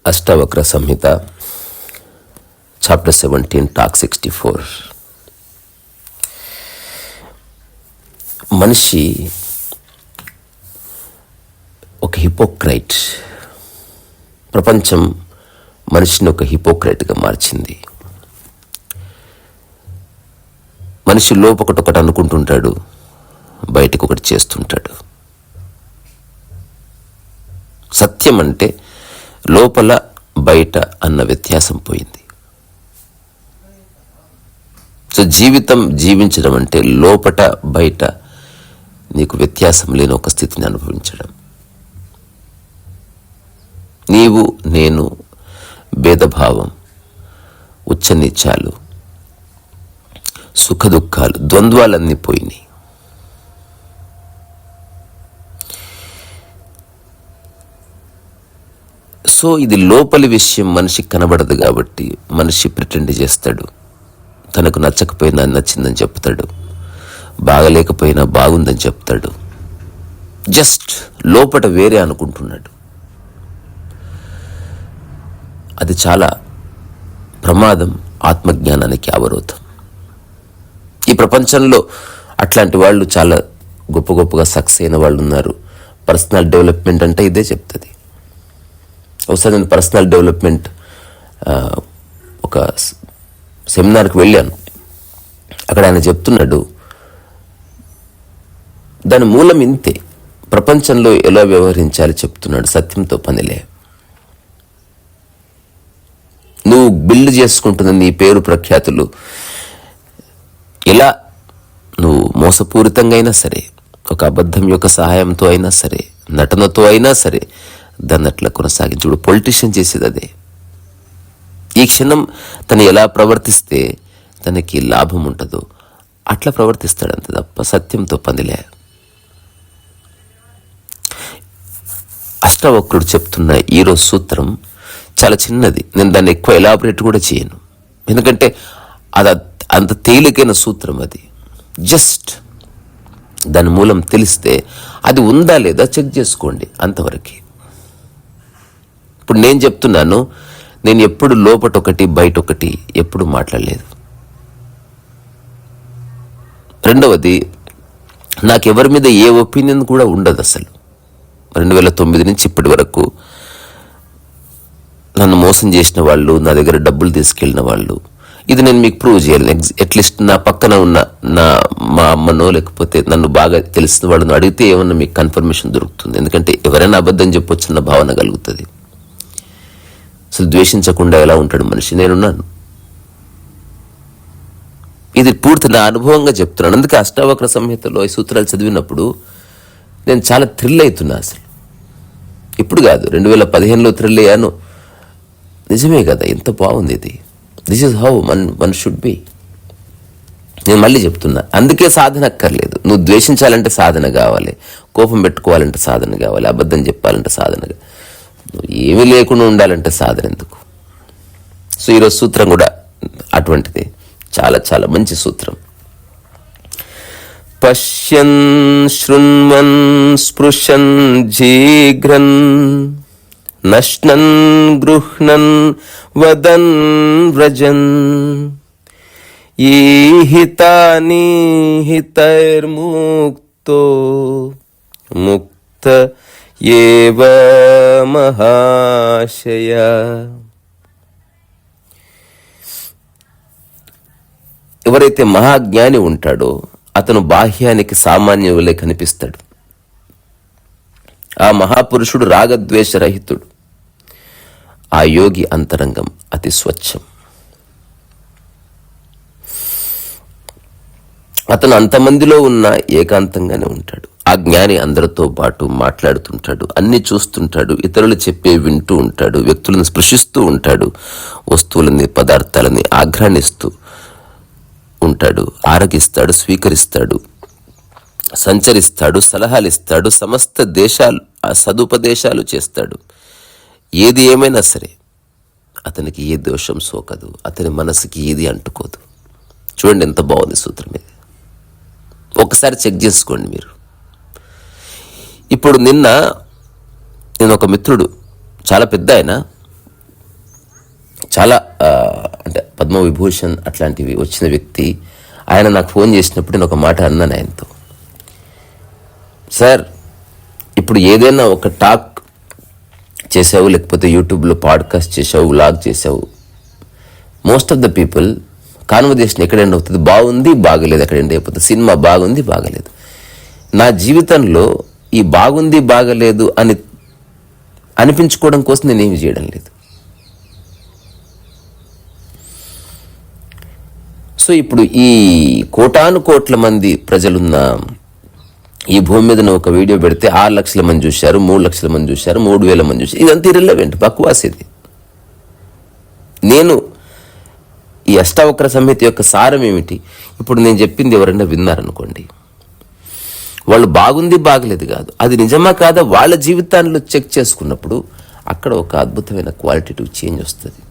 అష్టావక్ర సంహిత chapter 17 talk 64. మనిషి ఒక hypocrite. ప్రపంచం మనిషిని ఒక హిపోక్రైట్గా మార్చింది. మనిషి లోపొకటొకటి అనుకుంటుంటాడు, బయటకు ఒకటి చేస్తుంటాడు. సత్యం అంటే లోపల బయట అన్న వ్యత్యాసం పోయింది. సో జీవితం జీవించడం అంటే లోపట బయట నీకు వ్యత్యాసం లేని ఒక స్థితిని అనుభవించడం. నీవు నేను భేదభావం, ఉచ్చనీచాలు, సుఖదుఖాలు, ద్వంద్వాలన్నీ పోయినాయి. సో ఇది లోపలి విషయం మనిషికి కనబడదు కాబట్టి మనిషి ప్రిటెండ్ చేస్తాడు. తనకు నచ్చకపోయినా నచ్చిందని చెప్తాడు, బాగలేకపోయినా బాగుందని చెప్తాడు. జస్ట్ లోపట వేరే అనుకుంటున్నాడు. అది చాలా ప్రమాదం, ఆత్మజ్ఞానానికి అవరోధం. ఈ ప్రపంచంలో అట్లాంటి వాళ్ళు చాలా గొప్ప గొప్పగా సక్సెస్ అయిన వాళ్ళు ఉన్నారు. పర్సనల్ డెవలప్మెంట్ అంటే ఇదే చెప్తుంది. ఒకసారి నేను పర్సనల్ డెవలప్మెంట్ ఒక సెమినార్కి వెళ్ళాను. అక్కడ ఆయన చెప్తున్నాడు, దాని మూలం ఇంతే, ప్రపంచంలో ఎలా వ్యవహరించాలి చెప్తున్నాడు. సత్యంతో పనిలే. నువ్వు బిల్డ్ చేసుకుంటున్న నీ పేరు ప్రఖ్యాతులు ఎలా నువ్వు మోసపూరితంగా అయినా సరే, ఒక అబద్ధం యొక్క సహాయంతో అయినా సరే, నటనతో అయినా సరే దాన్ని అట్లా కొనసాగించి. ఇప్పుడు పొలిటీషియన్ చేసేది అదే. ఈ క్షణం తను ఎలా ప్రవర్తిస్తే తనకి లాభం ఉంటుందో అట్లా ప్రవర్తిస్తాడు, అంతే తప్ప సత్యంతో పనిలే. అష్టావక్రుడు చెప్తున్న ఈరోజు సూత్రం చాలా చిన్నది. నేను దాన్ని ఎక్కువ ఎలాబరేట్ కూడా చేయను, ఎందుకంటే అది అంత తేలికైన సూత్రం. అది జస్ట్ దాని మూలం తెలిస్తే అది ఉందా లేదా చెక్ చేసుకోండి, అంతవరకు. ఇప్పుడు నేను చెప్తున్నాను, నేను ఎప్పుడు లోపటొకటి బయట ఒకటి ఎప్పుడు మాట్లాడలేదు. రెండవది, నాకెవరి మీద ఏ ఒపీనియన్ కూడా ఉండదు అసలు. 2009 నుంచి ఇప్పటి వరకు నన్ను మోసం చేసిన వాళ్ళు, నా దగ్గర డబ్బులు తీసుకెళ్ళిన వాళ్ళు, ఇది నేను మీకు ప్రూవ్ చేయాలి. అట్లీస్ట్ నా పక్కన ఉన్న మా అమ్మనో లేకపోతే నన్ను బాగా తెలిసిన వాళ్ళను అడిగితే ఏమన్నా మీకు కన్ఫర్మేషన్ దొరుకుతుంది. ఎందుకంటే ఎవరైనా అబద్ధం చెప్పొచ్చన్న భావన కలుగుతుంది. అసలు ద్వేషించకుండా ఎలా ఉంటాడు మనిషి? నేనున్నాను. ఇది పూర్తి నా అనుభవంగా చెప్తున్నాను. అందుకే అష్టావక్ర సంహితలో ఈ సూత్రాలు చదివినప్పుడు నేను చాలా థ్రిల్ అవుతున్నా. అసలు ఇప్పుడు కాదు, 2015లో థ్రిల్ అయ్యాను. నిజమే కదా, ఎంత బాగుంది ఇది. This is how one should be. నేను మళ్ళీ చెప్తున్నా, అందుకే సాధన అక్కర్లేదు. నువ్వు ద్వేషించాలంటే సాధన కావాలి, కోపం పెట్టుకోవాలంటే సాధన కావాలి, అబద్ధం చెప్పాలంటే సాధన, ఏమీ లేకుండా ఉండాలంటే సాధన ఎందుకు? సో ఈరోజు సూత్రం కూడా అటువంటిది. చాలా చాలా మంచి సూత్రం. పశ్యన్ శృణ్వన్ స్పృశన్ జీఘ్రన్ నశ్నన్ గృహ్ణన్ వదన్ వ్రజన్ ఈహితాని హితైర్ముక్తో ముక్త ఏవ మహాశయ. ఎవరైతే మహాజ్ఞాని ఉంటాడో అతను బాహ్యానికి సామాన్యులే కనిపిస్తాడు. ఆ మహాపురుషుడు రాగద్వేషరహితుడు. ఆ యోగి అంతరంగం అతి స్వచ్ఛం. అతను అంతమందిలో ఉన్న ఏకాంతంగానే ఉంటాడు. ఆ జ్ఞాని అందరితో పాటు మాట్లాడుతుంటాడు, అన్ని చూస్తుంటాడు, ఇతరులు చెప్పే వింటూ ఉంటాడు, వ్యక్తులను స్పృశిస్తూ ఉంటాడు, వస్తువులని పదార్థాలని ఆఘ్రాణిస్తూ ఉంటాడు, ఆరగిస్తాడు, స్వీకరిస్తాడు, సంచరిస్తాడు, సలహాలు ఇస్తాడు, సమస్త దేశాలు సదుపదేశాలు చేస్తాడు. ఏది ఏమైనా సరే అతనికి ఏ దోషం సోకదు, అతని మనసుకి ఏది అంటుకోదు. చూడండి ఎంత బాగుంది సూత్రం ఇది. ఒకసారి చెక్ చేసుకోండి మీరు. ఇప్పుడు నిన్న నేను ఒక మిత్రుడు, చాలా పెద్ద ఆయన, చాలా అంటే పద్మవిభూషణ్ అట్లాంటివి వచ్చిన వ్యక్తి. ఆయన నాకు ఫోన్ చేసినప్పుడు నేను ఒక మాట అన్నాను ఆయనతో, సార్ ఇప్పుడు ఏదైనా ఒక టాక్ చేసావు, లేకపోతే యూట్యూబ్లో పాడ్కాస్ట్ చేసావు, వ్లాగ్ చేసావు, most of the people conversation ఎక్కడ ఎండ్ అవుతుంది, బాగుంది బాగలేదు ఎక్కడ ఎండ్ అయిపోతుంది, సినిమా బాగుంది బాగలేదు. నా జీవితంలో ఈ బాగుంది బాగలేదు అని అనిపించుకోవడం కోసం నేనేమి చేయడం లేదు. సో ఇప్పుడు ఈ కోటాను కోట్ల మంది ప్రజలున్న ఈ భూమి మీద ఒక వీడియో పెడితే 6 లక్షల మంది చూశారు, 3 లక్షల మంది చూశారు, 3,000 మంది చూశారు, ఇదంతా ఇర్రెలెవెంట్, బక్వాస్ ఇది. నేను ఈ అష్టావక్ర సంహిత యొక్క సారం ఏమిటి? ఇప్పుడు నేను చెప్పింది ఎవరైనా విన్నారనుకోండి, వాళ్ళు బాగుంది బాగలేదు కాదు, అది నిజమా కాదా వాళ్ళ జీవితాల్లో చెక్ చేసుకున్నప్పుడు అక్కడ ఒక అద్భుతమైన క్వాలిటేటివ్ చేంజ్ వస్తుంది.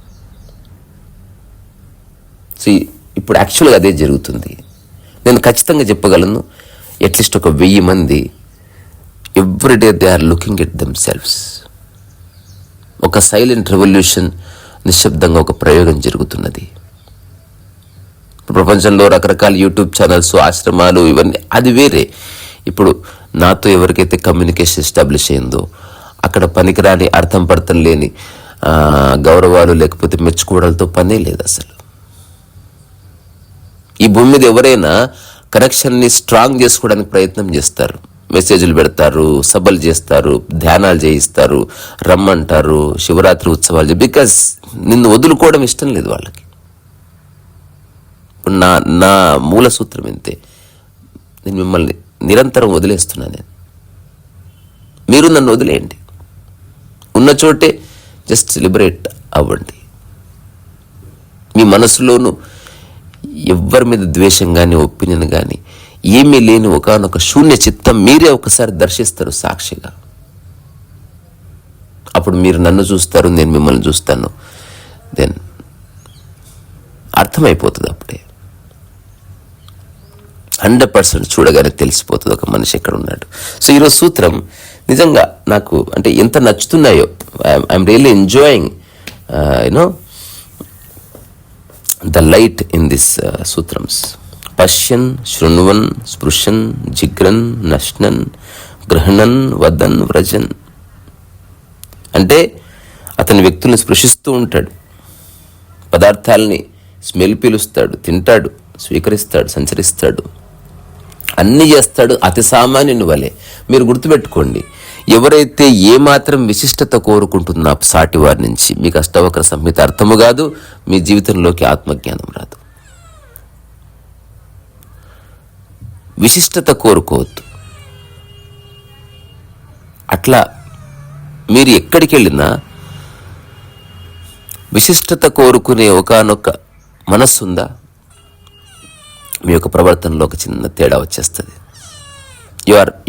సో ఇప్పుడు యాక్చువల్గా అదే జరుగుతుంది. నేను ఖచ్చితంగా చెప్పగలను, అట్లీస్ట్ ఒక 1000 మంది every day they are looking at themselves. ఒక సైలెంట్ రెవల్యూషన్, నిశ్శబ్దంగా ఒక ప్రయోగం జరుగుతున్నది. ప్రపంచంలో రకరకాల యూట్యూబ్ ఛానల్స్, ఆశ్రమాలు, ఇవన్నీ అది వేరే. ఇప్పుడు నాతో ఎవరికైతే కమ్యూనికేషన్ ఎస్టాబ్లిష్ అయిందో అక్కడ పనికిరాని అర్థం పడతం లేని గౌరవాలు లేకపోతే మెచ్చుకోవడాలతో పనే లేదు అసలు. ఈ భూమి మీద ఎవరైనా కనెక్షన్ని స్ట్రాంగ్ చేసుకోవడానికి ప్రయత్నం చేస్తారు, మెసేజ్లు పెడతారు, సభలు చేస్తారు, ధ్యానాలు చేయిస్తారు, రమ్మంటారు, శివరాత్రి ఉత్సవాలు, బికాజ్ నిన్ను వదులుకోవడం ఇష్టం లేదు వాళ్ళకి. ఇప్పుడు నా మూల సూత్రం ఇంతే, నేను మిమ్మల్ని నిరంతరం వదిలేస్తున్నా. మీరు నన్ను వదిలేయండి, ఉన్న చోటే జస్ట్ లిబరేట్ అవ్వండి. మీ మనసులోనూ ఎవ్వరి మీద ద్వేషం కానీ ఒపీనియన్ కానీ ఏమీ లేని ఒకనొక శూన్య చిత్తం మీరే ఒకసారి దర్శిస్తారు సాక్షిగా. అప్పుడు మీరు నన్ను చూస్తారు, నేను మిమ్మల్ని చూస్తాను, దెన్ అర్థమైపోతుంది. అప్పుడే 100% చూడగానే తెలిసిపోతుంది ఒక మనిషి ఎక్కడ ఉన్నాడు. సో ఈరోజు సూత్రం నిజంగా నాకు అంటే ఎంత నచ్చుతున్నాయో, I'm really enjoying you know the light in this సూత్రమ్స్. పశ్యన్, శృణ్వన్, స్పృశన్, జిగ్రన్, నష్నన్, గ్రహణన్, వదన్, వ్రజన్. అంటే అతని వ్యక్తుల్ని స్పృశిస్తూ ఉంటాడు, పదార్థాలని స్మెల్ పీలుస్తాడు, తింటాడు, స్వీకరిస్తాడు, సంచరిస్తాడు, అన్నీ చేస్తాడు అతి సామాన్యుని వలె. మీరు గుర్తుపెట్టుకోండి, ఎవరైతే ఏమాత్రం విశిష్టత కోరుకుంటున్నా సాటి వారి నుంచి మీకు అష్టావక్ర సంహిత అర్థము కాదు, మీ జీవితంలోకి ఆత్మజ్ఞానం రాదు. విశిష్టత కోరుకోవద్దు. అట్లా మీరు ఎక్కడికి వెళ్ళినా విశిష్టత కోరుకునే ఒకానొక మనస్సుందా, మీ యొక్క ప్రవర్తనలో ఒక చిన్న తేడా వచ్చేస్తుంది.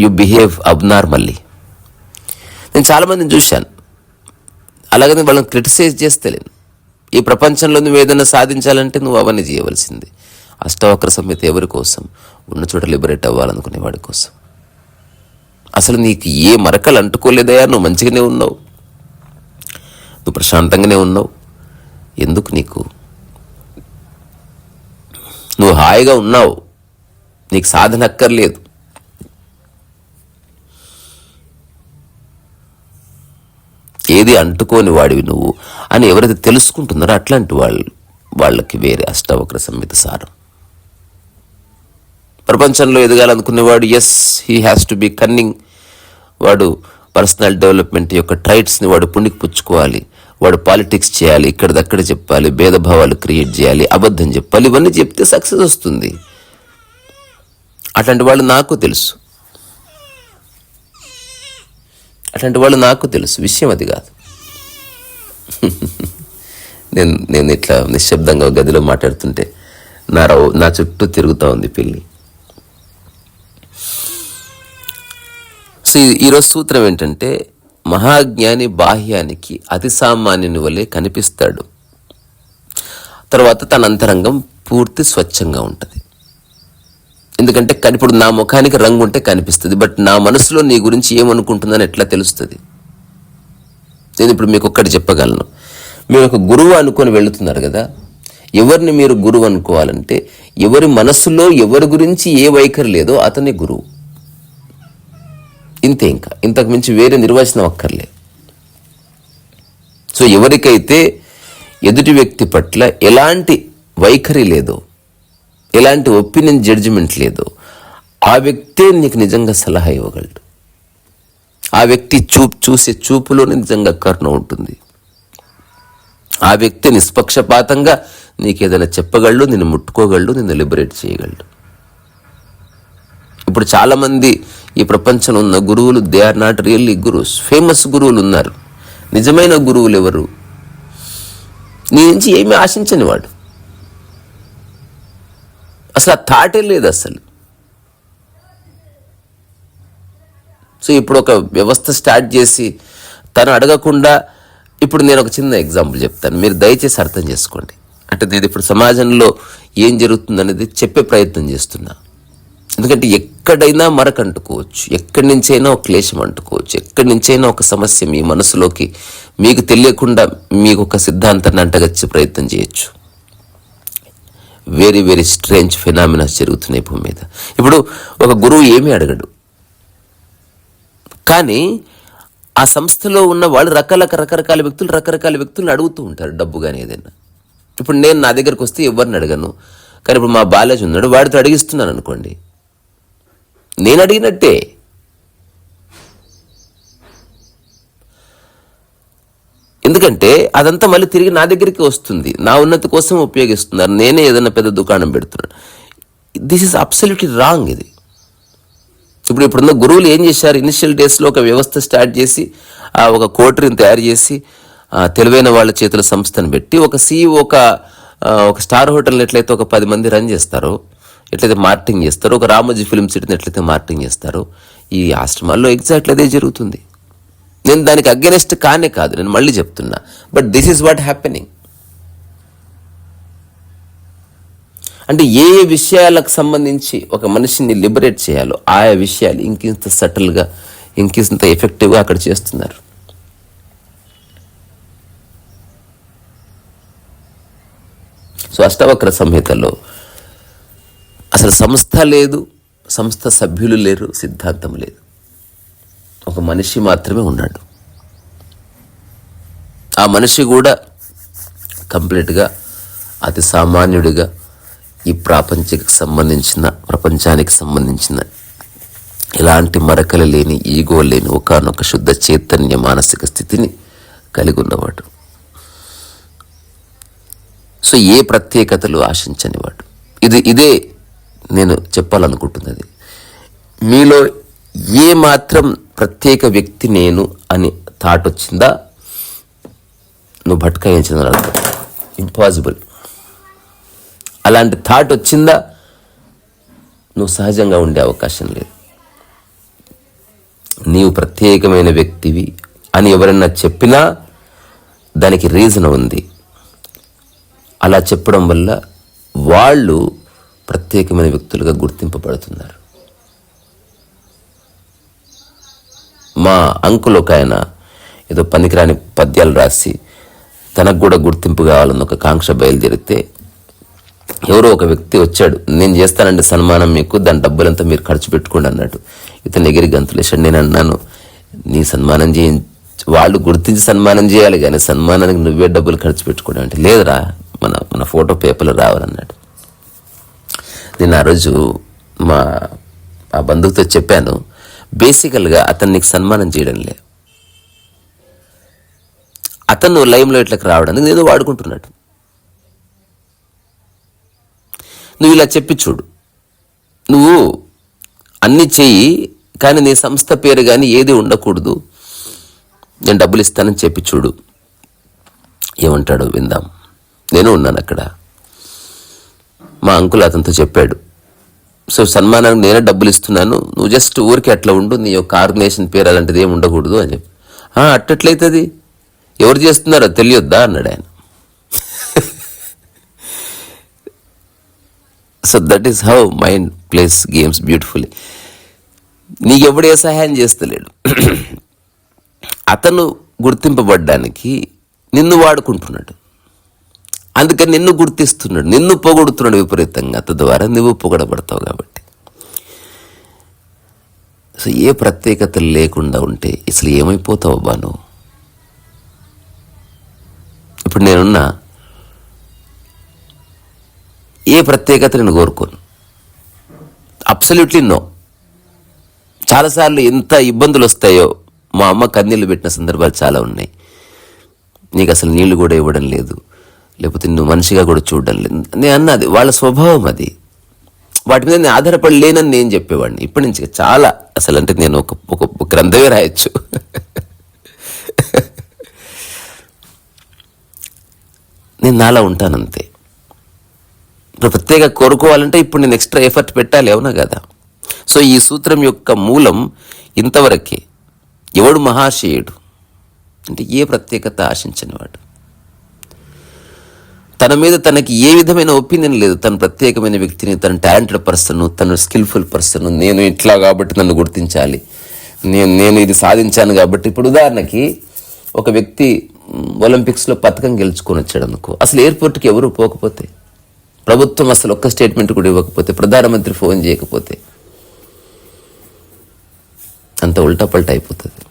You behave abnormally. నేను చాలామందిని చూశాను, అలాగని వాళ్ళని క్రిటిసైజ్ చేస్తలేను. ఈ ప్రపంచంలో నువ్వు ఏదైనా సాధించాలంటే నువ్వు అవన్నీ చేయవలసింది. అష్టావక్ర సంహిత ఎవరి కోసం? ఉన్న చోట లిబరేట్ అవ్వాలనుకునే వాడి కోసం. అసలు నీకు ఏ మరకలు అంటుకోలేదయా, నువ్వు మంచిగానే ఉన్నావు, నువ్వు ప్రశాంతంగానే ఉన్నావు, ఎందుకు నీకు? నువ్వు హాయిగా ఉన్నావు, నీకు సాధన అక్కర్లేదు. ఏది అంటుకోని వాడివి నువ్వు అని ఎవరైతే తెలుసుకుంటున్నారో అట్లాంటి వాళ్ళకి వేరే అష్టావక్ర సంహిత సారం. ప్రపంచంలో ఎదగాలనుకునేవాడు, as he has to be cunning. వాడు పర్సనల్ డెవలప్మెంట్ యొక్క ట్రైట్స్ని వాడు పుణికి పుచ్చుకోవాలి, వాడు పాలిటిక్స్ చేయాలి, ఇక్కడిదక్కడ చెప్పాలి, భేదభావాలు క్రియేట్ చేయాలి, అబద్ధం చెప్పాలి, ఇవన్నీ చెప్తే సక్సెస్ వస్తుంది. అట్లాంటి వాళ్ళు నాకు తెలుసు, విషయం అది కాదు. నేను ఇట్లా నిశ్శబ్దంగా గదిలో మాట్లాడుతుంటే నా చుట్టూ తిరుగుతూ ఉంది పిల్లి. సో ఈరోజు సూత్రం ఏంటంటే, మహాజ్ఞాని బాహ్యానికి అతి సామాన్యుని వలె కనిపిస్తాడు, తర్వాత తన అంతరంగం పూర్తి స్వచ్ఛంగా ఉంటుంది. ఎందుకంటే ఇప్పుడు నా ముఖానికి రంగు ఉంటే కనిపిస్తుంది, బట్ నా మనసులో నీ గురించి ఏమనుకుంటుందని ఎట్లా తెలుస్తుంది? నేను ఇప్పుడు మీకు ఒక్కటి చెప్పగలను, మీరు ఒక గురువు అనుకొని వెళుతున్నారు కదా, ఎవరిని మీరు గురువు అనుకోవాలంటే ఎవరి మనస్సులో ఎవరి గురించి ఏ వైఖరి లేదో అతనే గురువు. ఇంతే, ఇంకా ఇంతకు మించి వేరే నిర్వచనం అక్కర్లే. సో ఎవరికైతే ఎదుటి వ్యక్తి పట్ల ఎలాంటి వైఖరి లేదో, ఎలాంటి ఒపీనియన్ జడ్జిమెంట్ లేదో, ఆ వ్యక్తే నీకు నిజంగా సలహా ఇవ్వగలడు. ఆ వ్యక్తి చూసే చూపులోనే నిజంగా కరుణ ఉంటుంది. ఆ వ్యక్తి నిష్పక్షపాతంగా నీకేదైనా చెప్పగలడు, నిన్ను ముట్టుకోగలడు, నిన్ను లిబరేట్ చేయగలడు. ఇప్పుడు చాలామంది ఈ ప్రపంచంలో ఉన్న గురువులు, దే ఆర్ నాట్ రియల్లీ గురువుస్. ఫేమస్ గురువులు ఉన్నారు. నిజమైన గురువులు ఎవరు? నీ నుంచి ఏమీ ఆశించని వాడు, అసలు ఆ థాటే లేదు అసలు. సో ఇప్పుడు ఒక వ్యవస్థ స్టార్ట్ చేసి తను అడగకుండా, ఇప్పుడు నేను ఒక చిన్న ఎగ్జాంపుల్ చెప్తాను, మీరు దయచేసి అర్థం చేసుకోండి. అంటే నేను ఇప్పుడు సమాజంలో ఏం జరుగుతుందనేది చెప్పే ప్రయత్నం చేస్తున్నా. ఎందుకంటే ఎక్కడైనా మరక అంటుకోవచ్చు, ఎక్కడి నుంచైనా ఒక క్లేశం అంటుకోవచ్చు, ఎక్కడి నుంచైనా ఒక సమస్య మీ మనసులోకి మీకు తెలియకుండా మీకు ఒక సిద్ధాంతాన్ని అంటగచ్చే ప్రయత్నం చేయొచ్చు. వెరీ వెరీ స్ట్రేంజ్ ఫినామినాస్ జరుగుతున్నాయి భూమి మీద. ఇప్పుడు ఒక గురువు ఏమీ అడగడు, కానీ ఆ సంస్థలో ఉన్న వాళ్ళు రకరకాల వ్యక్తులు అడుగుతూ ఉంటారు డబ్బు కానీ ఏదైనా. ఇప్పుడు నేను నా దగ్గరకు వస్తే ఎవరిని అడగను, కానీ ఇప్పుడు మా బాలాజీ ఉన్నాడు, వాడితో అడిగిస్తున్నాను అనుకోండి, నేను అడిగినట్టే. ఎందుకంటే అదంతా మళ్ళీ తిరిగి నా దగ్గరికి వస్తుంది, నా ఉన్నతి కోసం ఉపయోగిస్తున్నారు. నేనే ఏదైనా పెద్ద దుకాణం పెడుతున్నాను. This is absolutely wrong. ఇది ఇప్పుడున్న గురువులు ఏం చేశారు, ఇనిషియల్ డేస్లో ఒక వ్యవస్థ స్టార్ట్ చేసి ఒక కోటరీని తయారు చేసి తెలివైన వాళ్ళ చేతుల సంస్థను పెట్టి ఒక CEO ఒక స్టార్ హోటల్ని ఎట్లయితే ఒక 10 మంది రన్ చేస్తారో, ఎట్లయితే మార్కెటింగ్ చేస్తారో, ఒక రామోజీ ఫిల్మ్ సిటీని ఎట్లయితే మార్కెటింగ్ చేస్తారో, ఈ ఆశ్రమాల్లో ఎగ్జాక్ట్లీ అదే జరుగుతుంది. నేను దానికి అగెనెస్ట్ కానే కాదు, నేను మళ్ళీ చెప్తున్నా. But this is what happening. అంటే ఏ విషయాలకు సంబంధించి ఒక మనిషిని లిబరేట్ చేయాలో ఆయా విషయాలు ఇంకింత సటిల్గా, ఇంకింత ఎఫెక్టివ్గా అక్కడ చేస్తున్నారు. సో అష్టవక్ర సంహితలో అసలు సంస్థ లేదు, సంస్థ సభ్యులు లేరు, సిద్ధాంతం లేదు, ఒక మనిషి మాత్రమే ఉన్నాడు. ఆ మనిషి కూడా కంప్లీట్గా అతి సామాన్యుడిగా ఈ ప్రపంచానికి సంబంధించిన ఎలాంటి మరకలు లేని, ఈగో లేని ఒకానొక శుద్ధ చైతన్య మానసిక స్థితిని కలిగి ఉన్నవాడు. సో ఏ ప్రత్యేకతలు ఆశించనివాడు. ఇదే నేను చెప్పాలనుకుంటున్నది. మీలో ఏ మాత్రం ప్రత్యేక వ్యక్తి నేను అని థాట్ వచ్చిందా, నువ్వు భట్కాయించిన ఇంపాసిబుల్. అలాంటి థాట్ వచ్చిందా, నువ్వు సహజంగా ఉండే అవకాశం లేదు. నీవు ప్రత్యేకమైన వ్యక్తివి అని ఎవరైనా చెప్పినా దానికి రీజన్ ఉంది. అలా చెప్పడం వల్ల వాళ్ళు ప్రత్యేకమైన వ్యక్తులుగా గుర్తింపబడుతున్నారు. మా అంకుల్ ఒక ఆయన ఏదో పనికిరాని పద్యాలు రాసి తనకు కూడా గుర్తింపు కావాలన్న ఒక కాంక్ష బయలుదేరితే ఎవరో ఒక వ్యక్తి వచ్చాడు, నేను చేస్తానండి సన్మానం మీకు, దాని డబ్బులంతా మీరు ఖర్చు పెట్టుకోండి అన్నాడు. ఇతను ఎగిరి గంతులేశాడు. నేను అన్నాను, నీ సన్మానం వాళ్ళు గుర్తించి సన్మానం చేయాలి కానీ సన్మానానికి నువ్వే డబ్బులు ఖర్చు పెట్టుకోవడం అంటే, లేదురా మన ఫోటో పేపర్లు రావాలన్నాడు. నేను ఆ రోజు ఆ బంధువుతో చెప్పాను, బేసికల్గా అతను నీకు సన్మానం చేయడం లే, అతను లైమ్లో ఇట్లకి రావడానికి ఏదో వాడుకుంటున్నాడు. నువ్వు ఇలా చెప్పి చూడు, నువ్వు అన్నీ చెయ్యి కానీ నీ సంస్థ పేరు కానీ ఏది ఉండకూడదు, నేను డబ్బులు ఇస్తానని చెప్పి చూడు, ఏమంటాడో విందాం. నేను ఉన్నాను అక్కడ. మా అంకుల్ అతనితో చెప్పాడు, సో సన్మానానికి నేనే డబ్బులు ఇస్తున్నాను, నువ్వు జస్ట్ ఊరికి అట్లా ఉండు, నీ యొక్క ఆర్గనైజేషన్ పేరు అలాంటిది ఏమి ఉండకూడదు అని చెప్పి. అట్టట్లయితుంది, ఎవరు చేస్తున్నారో తెలియొద్దా అన్నాడు ఆయన. So that is how mind place games beautifully. నీకెప్పుడు ఏ సహాయం చేస్తలేడు. అతను గుర్తింపబడ్డానికి నిన్ను వాడుకుంటున్నాడు, అందుకని నిన్ను గుర్తిస్తున్నాడు, నిన్ను పొగడుతున్నాడు విపరీతంగా, తద్వారా నువ్వు పొగడబడతావు. కాబట్టి సో ఏ ప్రత్యేకత లేకుండా ఉంటే అసలు ఏమైపోతావు అబ్బా నువ్వు? ఇప్పుడు నేనున్నా ఏ ప్రత్యేకత నేను కోరుకోను, అబ్సల్యూట్లీ నో. చాలాసార్లు ఎంత ఇబ్బందులు వస్తాయో మా అమ్మ కన్నీళ్ళు పెట్టిన సందర్భాలు చాలా ఉన్నాయి. నీకు అసలు నీళ్లు కూడా ఇవ్వడం లేదు, లేకపోతే నువ్వు మనిషిగా కూడా చూడడం లేదు. నేను అన్నది వాళ్ళ స్వభావం, అది వాటి మీద నేను ఆధారపడి లేనని నేను చెప్పేవాడిని. ఇప్పటి నుంచి చాలా అసలు అంటే నేను ఒక గ్రంథమే రాయొచ్చు. నేను నాలా ఉంటానంతే. ఇప్పుడు ప్రత్యేక కోరుకోవాలంటే ఇప్పుడు నేను ఎక్స్ట్రా ఎఫర్ట్ పెట్టాలి, అవునా కదా? సో ఈ సూత్రం యొక్క మూలం ఇంతవరకే. ఎవడు మహాశయుడు అంటే ఏ ప్రత్యేకత ఆశించనివాడు, తన మీద తనకి ఏ విధమైన ఒపీనియన్ లేదు, తను ప్రత్యేకమైన వ్యక్తిని, తన టాలెంటెడ్ పర్సన్, తను స్కిల్ఫుల్ పర్సన్, నేను ఇట్లా కాబట్టి నన్ను గుర్తించాలి, నేను ఇది సాధించాను కాబట్టి. ఇప్పుడు ఉదాహరణకి ఒక వ్యక్తి ఒలింపిక్స్లో పథకం గెలుచుకొని వచ్చాడు అనుకో, అసలు ఎయిర్పోర్ట్కి ఎవరు పోకపోతే, ప్రభుత్వం అసలు ఒక్క స్టేట్మెంట్ కూడా ఇవ్వకపోతే, ప్రధానమంత్రి ఫోన్ చేయకపోతే, అంత ఉల్టా పల్టా అయిపోతుంది.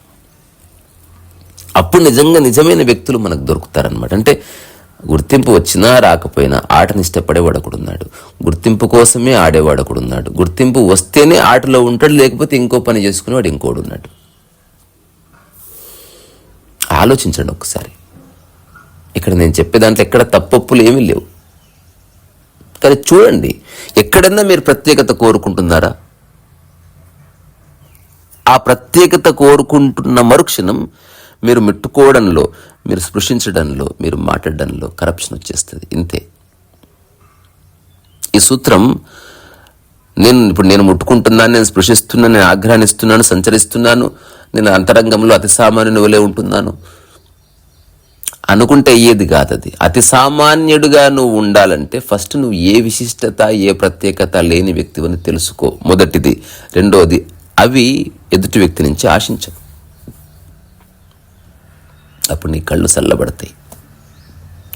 అప్పుడు నిజమైన వ్యక్తులు మనకు దొరుకుతారనమాట. అంటే గుర్తింపు వచ్చినా రాకపోయినా ఆటని ఇష్టపడేవాడు ఒకడున్నాడు, గుర్తింపు కోసమే ఆడేవాడు ఒకడున్నాడు, గుర్తింపు వస్తేనే ఆటలో ఉంటాడు, లేకపోతే ఇంకో పని చేసుకునేవాడు ఇంకోడు ఉన్నాడు. ఆలోచించండి ఒకసారి. ఇక్కడ నేను చెప్పే దాంట్లో ఎక్కడ తప్పొప్పులు ఏమీ లేవు, కానీ చూడండి, ఎక్కడన్నా మీరు ప్రత్యేకత కోరుకుంటున్నారా? ఆ ప్రత్యేకత కోరుకుంటున్న మరుక్షణం మీరు ముట్టుకోవడంలో, మీరు స్పృశించడంలో, మీరు మాట్లాడడంలో కరప్షన్ వచ్చేస్తుంది. ఇంతే ఈ సూత్రం. నేను ముట్టుకుంటున్నాను, నేను స్పృశిస్తున్నాను, నేను ఆగ్రహిస్తున్నాను, సంచరిస్తున్నాను, నేను అంతరంగంలో అతి సామాన్యుని వలె ఉంటున్నాను అనుకుంటే అయ్యేది కాదు. అది అతి సామాన్యుడిగా నువ్వు ఉండాలంటే ఫస్ట్ నువ్వు ఏ విశిష్టత, ఏ ప్రత్యేకత లేని వ్యక్తివని తెలుసుకో, మొదటిది. రెండోది, అవి ఎదుటి వ్యక్తి నుంచి ఆశించవు. అప్పుడు నీ కళ్ళు చల్లబడతాయి.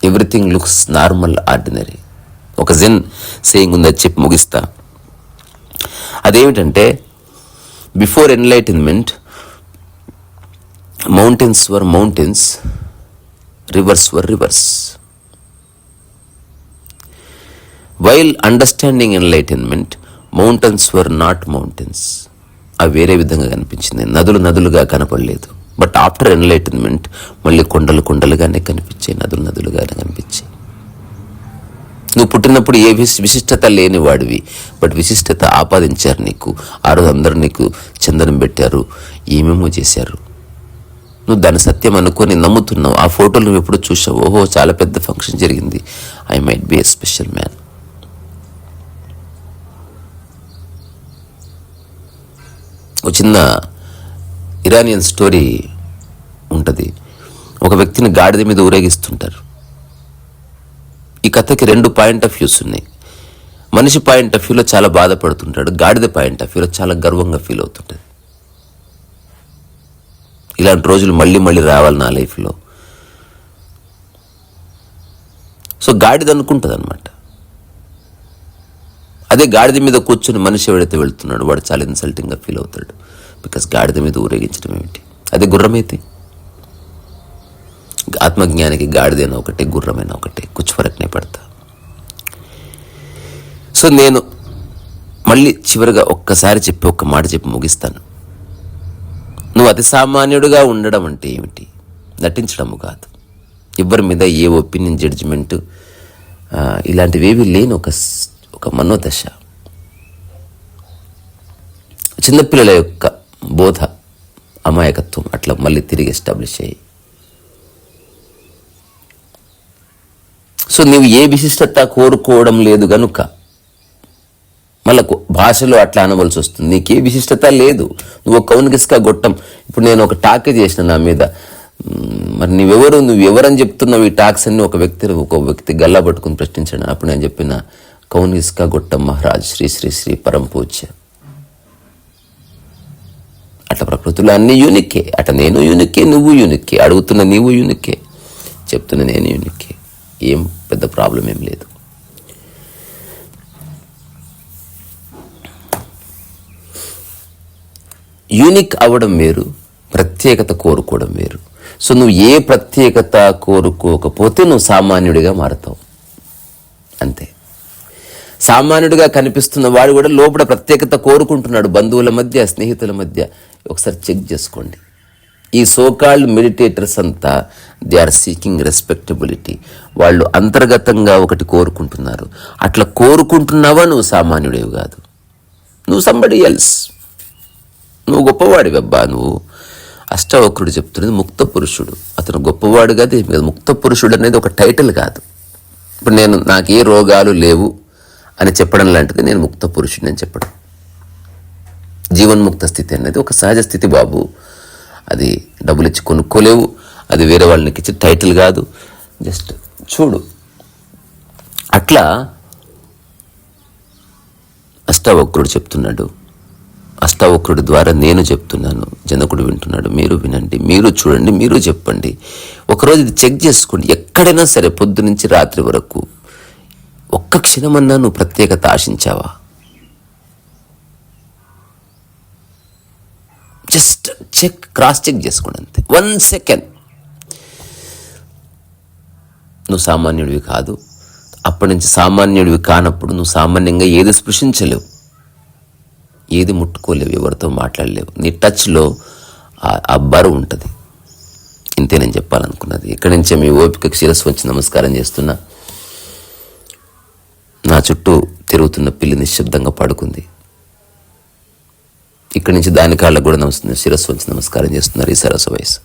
Everything looks normal, ordinary. ఒక జెన్ సేయింగ్ ఉంది, అది చెప్పి ముగిస్తా. అదేమిటంటే, before enlightenment mountains were mountains, rivers were rivers. While understanding enlightenment, mountains were not mountains. అవి వేరే విధంగా కనిపించింది, నదులు నదులుగా కనపడలేదు. బట్ ఆఫ్టర్ ఎన్లైటన్మెంట్ మళ్ళీ కొండలు కొండలుగానే కనిపించాయి, నదులు నదులుగానే కనిపించాయి. నువ్వు పుట్టినప్పుడు ఏ విశిష్టత లేని వాడివి, బట్ విశిష్టత ఆపాదించారు నీకు. ఆ రోజు అందరూ నీకు చందనం పెట్టారు, ఏమేమో చేశారు. నువ్వు దాని సత్యం అనుకొని నమ్ముతున్నావు. ఆ ఫోటోలు నువ్వు ఎప్పుడు చూసావు, ఓహో చాలా పెద్ద ఫంక్షన్ జరిగింది, I might be A special man. ఒక చిన్న ఇరానియన్ స్టోరీ ఉంటుంది. ఒక వ్యక్తిని గాడిద మీద ఊరేగిస్తుంటారు. ఈ కథకి 2 పాయింట్ ఆఫ్ వ్యూస్ ఉన్నాయి. మనిషి పాయింట్ ఆఫ్ వ్యూలో చాలా బాధపడుతుంటాడు, గాడిద పాయింట్ ఆఫ్ వ్యూలో చాలా గర్వంగా ఫీల్ అవుతుంటుంది. ఇలాంటి రోజులు మళ్ళీ మళ్ళీ రావాలి నా లైఫ్లో. సో గాడిద అనుకుంటుంది అనమాట. అదే గాడిద మీద కూర్చొని మనిషి ఎవడైతే వెళ్తున్నాడు వాడు చాలా ఇన్సల్టింగ్గా ఫీల్ అవుతాడు. బికాస్ గాడిద మీద ఊరేగించడం ఏమిటి? అదే గుర్రమైతే, ఆత్మజ్ఞానికి గాడిదైనా ఒకటే, గుర్రమైనా ఒకటే, కుछ फर्क नहीं पड़ता. సో నేను మళ్ళీ చివరిగా ఒక్కసారి చెప్పి ఒక్క మాట చెప్పి ముగిస్తాను. నువ్వు అతి సామాన్యుడిగా ఉండడం అంటే ఏమిటి? నటించడము కాదు, ఎవరి మీద ఏ ఒపీనియన్, జడ్జిమెంటు ఇలాంటివేవి లేని ఒక మనోదశ. చిన్నపిల్లల యొక్క బోధ, అమాయకత్వం అట్లా మళ్ళీ తిరిగి ఎస్టాబ్లిష్ అయ్యి. సో నువ్వు ఏ విశిష్టత కోరుకోవడం లేదు గనుక మళ్ళీ భాషలో అట్లా అనవలసి వస్తుంది. నీకే విశిష్టత లేదు, నువ్వు కౌన్కిస్కా గొట్టం. ఇప్పుడు నేను ఒక టాకే చేసిన నా మీద, మరి నువ్వెవరని చెప్తున్నావు ఈ టాక్స్ అన్ని? ఒక వ్యక్తి గల్లా పట్టుకుని ప్రశ్నించాడు. అప్పుడు నేను చెప్పిన కౌన్కిస్కా గొట్టం మహారాజ్ శ్రీ శ్రీ శ్రీ పరం పూజ్య. అట్లా ప్రకృతిలో అన్ని యూనిక్కే, అట నేను యూనిక్కే, నువ్వు యూనిక్కే, అడుగుతున్న నీవు యూనిక్కే. చెప్తున్నా నేను యూనిక్కి, ఏం పెద్ద ప్రాబ్లం ఏం లేదు. యూనిక్ అవ్వడం వేరు, ప్రత్యేకత కోరుకోవడం వేరు. సో నువ్వు ఏ ప్రత్యేకత కోరుకోకపోతే నువ్వు సామాన్యుడిగా మారుతావు, అంతే. సామాన్యుడిగా కనిపిస్తున్న వాడు కూడా లోపల ప్రత్యేకత కోరుకుంటున్నాడు, బంధువుల మధ్య, స్నేహితుల మధ్య. ఒకసారి చెక్ చేసుకోండి. ఈ సోకాల్డ్ మెడిటేటర్స్ అంతా దే ఆర్ సీకింగ్ రెస్పెక్టబిలిటీ. వాళ్ళు అంతర్గతంగా ఒకటి కోరుకుంటున్నారు. అట్లా కోరుకుంటున్నావా నువ్వు సామాన్యుడివి కాదు, నువ్వు సంబడి ఎల్స్. నువ్వు గొప్పవాడివబ్బా. నువ్వు అష్టావక్రుడు చెప్తున్నది ముక్త పురుషుడు. అతను గొప్పవాడు కాదు, ఏమి కాదు. ముక్త పురుషుడు అనేది ఒక టైటిల్ కాదు. ఇప్పుడు నాకు ఏ రోగాలు లేవు అని చెప్పడం లాంటిది నేను ముక్త పురుషుడిని అని చెప్పడం. జీవన్ముక్త స్థితి అనేది ఒక సహజ స్థితి బాబు. అది డబ్బులు ఇచ్చి కొనుక్కోలేవు, అది వేరే వాళ్ళకి ఇచ్చి టైటిల్ కాదు. జస్ట్ చూడు. అట్లా అష్టావక్రుడు చెప్తున్నాడు. అష్టావక్రుడి ద్వారా నేను చెప్తున్నాను, జనకుడు వింటున్నాడు. మీరు వినండి, మీరు చూడండి, మీరు చెప్పండి. ఒకరోజు ఇది చెక్ చేసుకోండి. ఎక్కడైనా సరే పొద్దు నుంచి రాత్రి వరకు ఒక్క క్షణమన్నా నువ్వు ప్రత్యేకత ఆశించావా? జస్ట్ చెక్, క్రాస్ చెక్ చేసుకోండి అంతే. 1 సెకండ్. నువ్వు సామాన్యుడివి కాదు. అప్పటి నుంచి సామాన్యుడివి కానప్పుడు నువ్వు సామాన్యంగా ఏది స్పృశించలేవు, ఏది ముట్టుకోలేవు, ఎవరితో మాట్లాడలేవు. నీ టచ్లో ఆ బరువు ఉంటుంది. ఇంతే నేను చెప్పాలనుకున్నది. ఇక్కడి నుంచే మీ ఓపికకు శిరస్సు వచ్చి నమస్కారం చేస్తున్నా. నా చుట్టూ తిరుగుతున్న పిల్లి నిశ్శబ్దంగా పడుకుంది. ఇక్కడి నుంచి దాని కాళ్ళకు కూడా శిరస్సు వచ్చి నమస్కారం చేస్తున్నారు ఈ సరస్సు వయసు.